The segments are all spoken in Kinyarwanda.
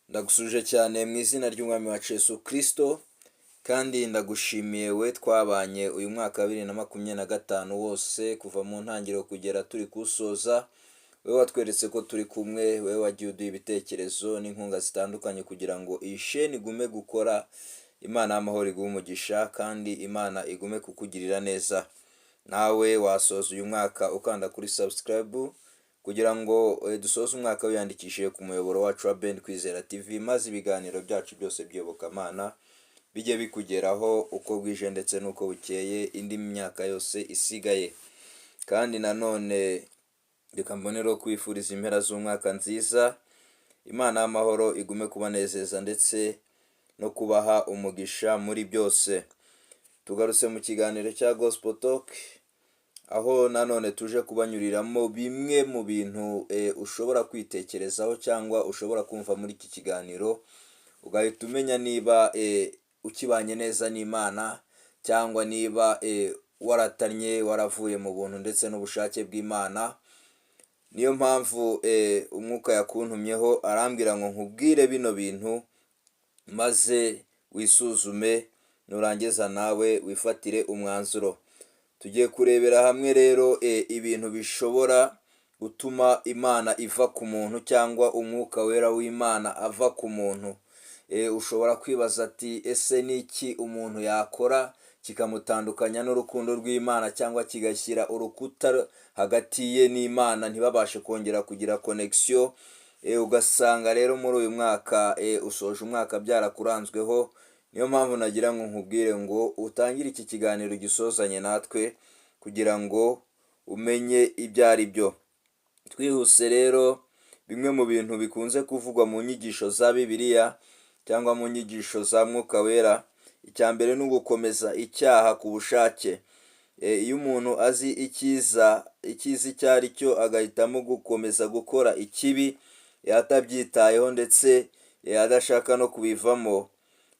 Ndagusuje cyane mu izina ry'umwami wacu Yesu Kristo, kandi ndagushimiye we twabanye uyu mwaka wa 2025 wose kuva mu ntangiriro kugera turi kuwusoza. We watweretse ko turi kumwe, we wagiye uduha ibitekerezo n'inkunga zitandukanye kugira ngo iyi sheni igume gukora. Imana y'amahoro iguhe umugisha kandi Imana igume kukugirira neza. Nawe wasoza uyu mwaka ukanda kuri subscribe kugira ngo dusoze umwaka wiyandikishije ku muyoboro wacu wa Ben Kwizera TV, maze ibiganiro byacu byose by'iyobokamana bijye bikugeraho uko bwije ndetse n'uko bukeye indi myaka yose isigaye. Kandi nanone reka mbonero kwifuriza impera z'umwaka nziza. Imana y'amahoro igume kubanezeza ndetse no kubaha umugisha muri byose. Tugarutse mu kiganiro cya Gospel Talk, aho nanone tuje kubanyuriramo bimwe mu bintu ushobora kwitekerezaho cyangwa ushobora kumva muri iki kiganiro, ugahita umenya niba ukibanye neza n'Imana cyangwa niba waratanye waravuye mu buntu ndetse n'ubushake bw'Imana. Niyo mpamvu umwuka yakuntumyeho arambwira ngo nkubwire bino bintu maze wisuzume, nurangiza nawe wifatire umwanzuro. Tugiye kurebera hamwe rero ibintu bishobora gutuma Imana iva ku muntu cyangwa umwuka wera w'Imana ava ku muntu. Ushobora kwibaza ati ese niki umuntu yakora kikamutandukanya n'urukundo rw'Imana cyangwa kigashyira urukuta hagati ye n'Imana ntibabashe kongera kugira connection. Ugasanga rero muri uyu mwaka usoje umwaka byarakuranzweho. Niyo mpamvu nagira ngo nkubwire ngo utangire iki kiganiro gisozanye natwe kugira ngo umenye ibyo ari byo. Twihuse rero, bimwe mu bintu bikunze kuvugwa mu nyigisho za Bibiliya cyangwa mu nyigisho za Mwuka Wera, icya mbere ni ugukomeza icyaha ku bushake. Iyo umuntu azi icyiza icyo ari cyo agahitamo gukomeza gukora ikibi atabyitayeho ndetse adashaka no kubivamo,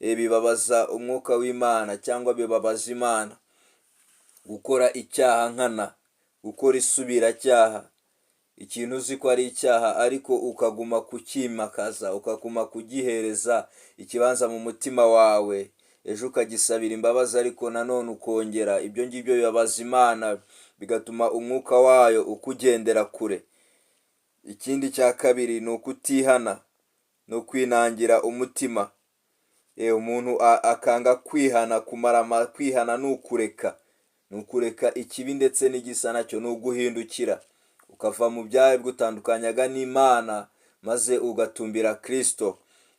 bibabaza umwuka w'Imana cyangwa bibabaza Imana. Gukora icyaha nkana, gukora isubiracyaha, ikintu uzi ko ari icyaha ariko ukaguma kukimakaza, ukaguma kugihereza ikibanza mu mutima wawe, ejo ukagisabira imbabazi ariko nanone ukongera, ibyo ngibyo bibabaza Imana bigatuma umwuka wayo ukugendera kure. Ikindi cya kabiri ni ukutihana, no kwinangira umutima. Umuntu akanga kwihana, kwihana ni ukureka ikibi ndetse n'igisa nacyo, ni uguhindukira ukava mu byaha bigutandukanyaga n'Imana maze ugatumbira Kristo.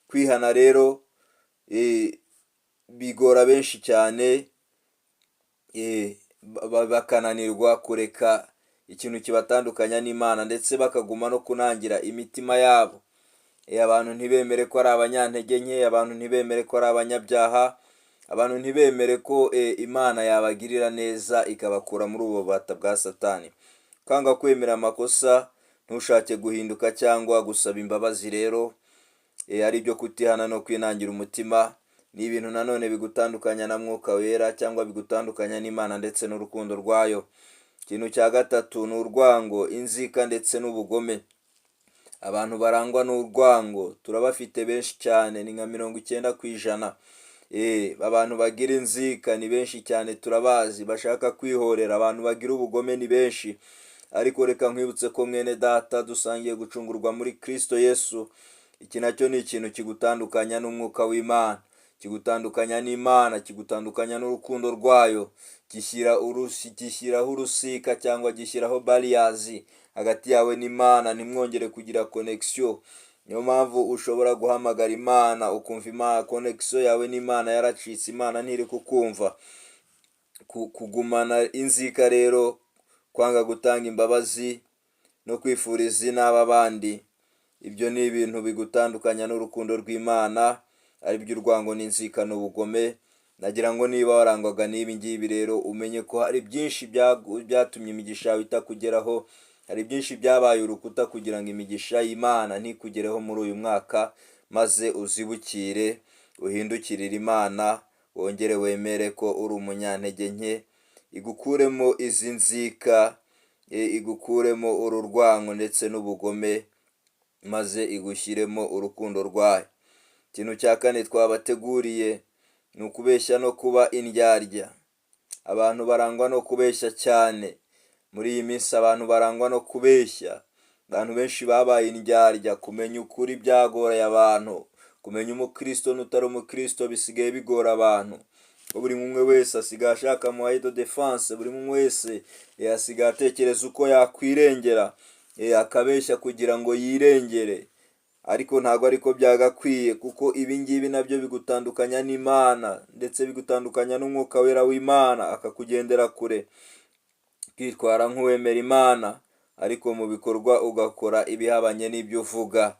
Kwihana rero bigora benshi cyane, bakananirwa kureka ikintu kibatandukanya n'Imana ndetse bakaguma no kunangira imitima yabo. Abantu ntibemere ko ari abanyantege nke, abantu ntibemere ko ari abanyabyaha, abantu ntibemere ko Imana yabagirira neza ikabakura muri ubu bubata bwa Satani. Kwanga kwemera amakosa, ntushake guhinduka cyangwa gusaba imbabazi rero, ari byo kutihana no kwinangira umutima, ni ibintu nanone bigutandukanya na Mwuka Wera cyangwa bigutandukanya n'Imana ndetse n'urukundo rwayo. Ikintu cya gatatu ni urwango, inzika ndetse n'ubugome. Abantu barangwa n'urwango turabafite benshi cyane, ni nka 90%. Abantu bagira inzika ni benshi cyane, turabazi, bashaka kwihorera. Abantu bagira ubugome ni benshi, ariko reka nkwibutse ko mwene data dusangiye gucungurwa muri Kristo Yesu. Iki nacyo ni ikintu kigutandukanya n'umwuka w'Imana, kigutandukanya n'Imana, kigutandukanya n'urukundo rwayo, gishyiraho urusika cyangwa gishyiraho barriers hagati yawe n'Imana, ntimwongere kugira connection. Niyo mpamvu ushobora guhamagara Imana ukumva Imana, connection yawe n'Imana yaracitse, Imana ntiri kukumva. Kugumana inzika rero, kwanga gutanga imbabazi no kwifuriza inabi abandi, ibyo ni ibintu bigutandukanya n'urukundo rw'Imana, ari byo urwango n'inzika n'ubugome. Nagira ngo niba warangwaga n'ibi ngibi rero umenye ko hari byinshi byatumye imigisha yawe itakugeraho, hari byinshi byabaye urukuta kugira ngo imigisha y'Imana ntikugereho muri uyu mwaka, maze uzibukire, uhindukirire Imana, wongere wemere ko uri umunyantege nke, igukuremo izi nzika, igukuremo uru rwango ndetse n'ubugome, maze igushyiremo urukundo rwayo. Ikintu cya kane twabateguriye ni ukubeshya no kuba indyarya. Abantu barangwa no kubeshya cyane. Muri iyi minsi abantu barangwa no kubeshya. Abantu benshi babaye indyarya. Kumenya ukuri byagoreye abantu. Kumenya umukristo n'utari umukristo bisigaye bigora abantu. Buri umwe wese asigaye ashaka moyen de defense. Buri umwe wese asigaye atekereza uko yakwirengera. Akabeshya kugira ngo yirengere. Ariko ntabwo ariko byagakwiye, kuko ibi ngibi nabyo bigutandukanya n'Imana, ndetse bigutandukanya n'umwuka wera w'Imana akakugendera kure. Kwitwara nk'uwemera Imana ariko mu bikorwa ugakora ibihabanye n'ibyo uvuga,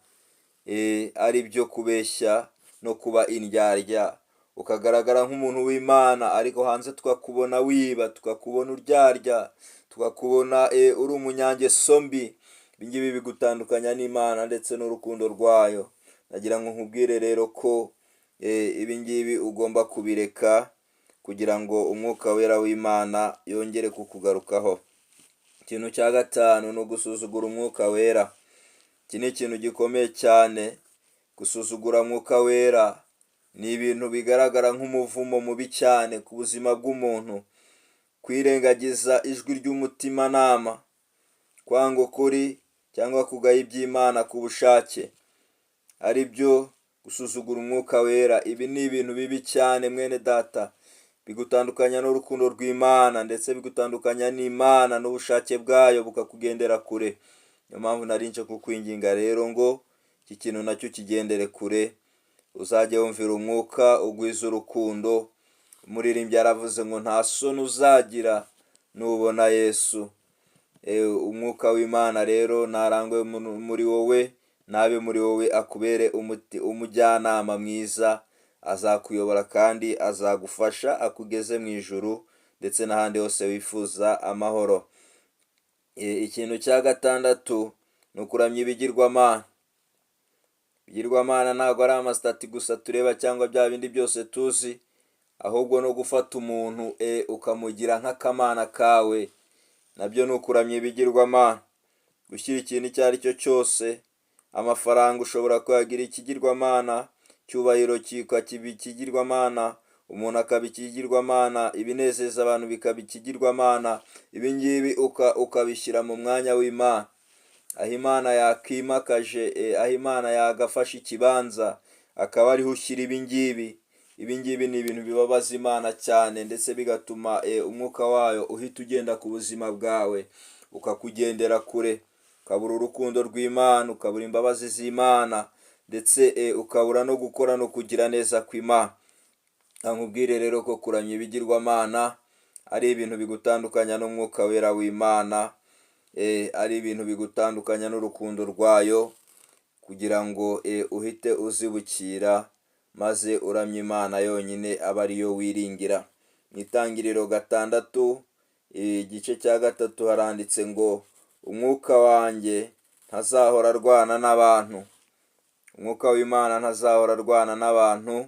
ari byo kubeshya no kuba indyarya. Ukagaragara nk'umuntu w'Imana ariko hanze tukakubona wiba, tukakubona uryarya, tukakubona uri umunyangeso mbi. Ibingibi bigutandukanya n'Imana ndetse n'urukundo rwayo. Nagira ngo nkubwire rero ko ibingibi ugomba kubireka kugira ngo umwuka wera w'Imana yongere kukugarukaho. Ikintu cya gatanu ni ugusuzugura umwuka wera. Iki ni ikintu gikomeye cyane. Gusuzugura umwuka wera ni ibintu bigaragara nk'umuvumo mubi cyane ku buzima bw'umuntu. Kwirengagiza ijwi ry'umutimanama, kwanga ukuri cyangwa kugaya iby'Imana ku bushake, ari byo gusuzugura umwuka wera. Ibi ni ibintu bibi cyane mwene data. Bigutandukanya n'urukundo rw'Imana, ndetse bigutandukanya n'Imana n'ubushake bwayo bukakugendera kure. Niyo mpamvu nari nje kukwinginga rero ngo iki kintu nacyo kigendere kure. Uzajya wumvira umwuka, ugwiza urukundo. Umuririmbyi yaravuze ngo nta soni uzagira nubona Yesu. Umwuka w'Imana rero narangwe muri wowe, nabe muri wowe, akubere umujyanama mwiza. Azakuyobora kandi azagufasha akugeze mu ijuru ndetse n'ahandi hose wifuza amahoro. Ikintu cya gatandatu ni ukuramya ibigirwamana. Ibigirwamana ntabwo ari amasitati gusa tureba cyangwa bya bindi byose tuzi, ahubwo no gufata umuntu ukamugira nk'akamana kawe, nabyo ni ukuramya ibigirwamana. Gushyira ikintu icyo ari cyo cyose, amafaranga ushobora kuyagira ikigirwamana, cyubahiro kiba ikigirwamana, umuntu akaba ikigirwamana, ibinezeza abantu bikaba ikigirwamana. Ibi ngibi ukabishyira mu mwanya w'Imana, aho Imana yakimakaje, aho Imana yagafashe ikibanza, akaba ariho ushyira ibi ngibi. Ibi ngibi ni ibintu bibabaza Imana cyane, ndetse bigatuma umwuka wayo uhita ugenda ku buzima bwawe, ukakugendera kure. Ukabura urukundo rw'Imana, ukabura imbabazi z'Imana, ndetse ukabura no gukora no kugira neza kw'Imana. Nkubwire rero ko kuramya ibigirwamana ari ibintu bigutandukanya n'umwuka wera w'Imana, ari ibintu bigutandukanya n'urukundo rwayo, kugira ngo uhite uzibukira maze uramye Imana yonyine aba ariyo wiringira. Mu Itangiriro 6 igice cya 3 haranditse ngo umwuka wanjye ntazahora arwana n'abantu. Umwuka w'Imana ntazahora arwana n'abantu.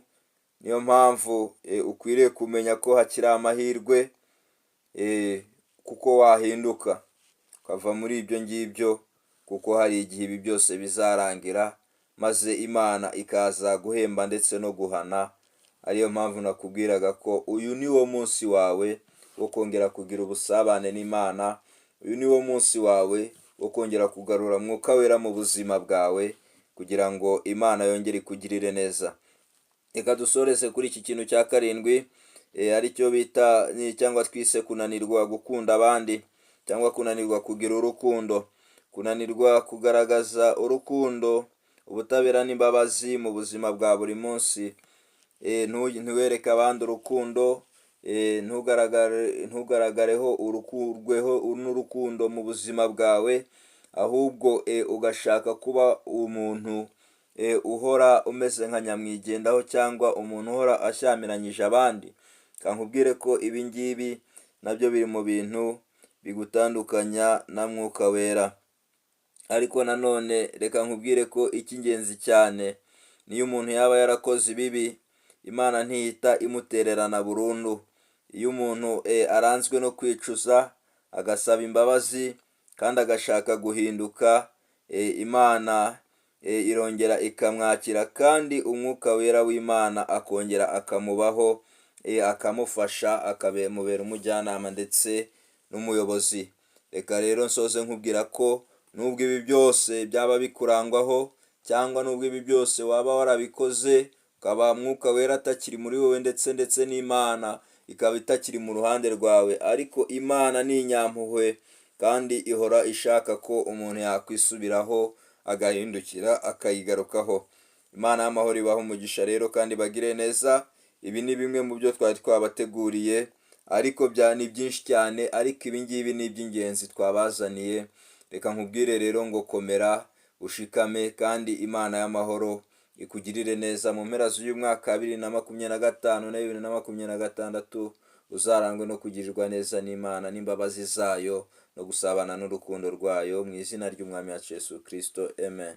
Niyo mpamvu ukwiriye kumenya ko hakiri amahirwe, kuko wahinduka ukava muri ibyo ngibyo, kuko hari igihe ibi byose bizarangira maze Imana ikaza guhemba ndetse no guhana. Ariyo mpamvu nakubwiraga ko uyu ni wo munsi wawe wo kongera kugira ubusabane n'Imana. Uyu ni wo munsi wawe wo kongera kugarura umwuka wera mu buzima bwawe, kugira ngo Imana yongere ikugirire neza. Reka dusoreze kuri iki kintu cya 7, aricyo bita cyangwa twise kunanirwa gukunda abandi, cyangwa kunanirwa kugira urukundo. Kunanirwa kugaragaza urukundo, ubutabera n'imbabazi mu buzima bwa buri munsi. Ntiwereke abandi urukundo, ntugaragareho n'urukundo mu buzima bwawe, ahubwo ugashaka kuba umuntu uhora umeze nka nyamwigendaho, cyangwa umuntu uhora ashyamiranyije abandi. Kankubwire ko ibi ngibi nabyo biri mu bintu bigutandukanya na mwuka wera. Ariko nanone reka nkubwire ko icy'ingenzi cyane, niyo umuntu yaba yarakoze ibibi, Imana ntihita imutererana burundu. Iyo umuntu aranzwe no kwicuza, agasaba imbabazi kandi agashaka guhinduka, Imana irongera ikamwakira, kandi umwuka wera w'Imana akongera akamubaho, akamufasha, akamubera umujyanama ndetse n'umuyobozi. Reka rero nsoze nkubwira ko nubwo ibi byose byaba bikurangwaho, cyangwa nubwo ibi byose waba warabikoze ukaba mwuka wera atakiri muri wowe, ndetse n'Imana ikaba itakiri mu ruhande rwawe, ariko Imana ni inyampuhwe kandi ihora ishaka ko umuntu yakwisubiraho agahindukira akayigarukaho. Imana y'amahoro ibahe umugisha rero kandi bagire neza. Ibi ni bimwe mu byo twari twabateguriye, ariko ni byinshi cyane, ariko ibi ngibi ni iby'ingenzi twabazaniye. Reka nkubwire rero ngo komera ushikame, kandi Imana y'amahoro ikugirire neza. Mu mpera z'uyu mwaka 2025 na 2026 uzarangwe no kugirirwa neza n'Imana n'imbabazi zayo no gusabana n'urukundo rwayo, mu izina ry'Umwami wacu Yesu Kristo, amen.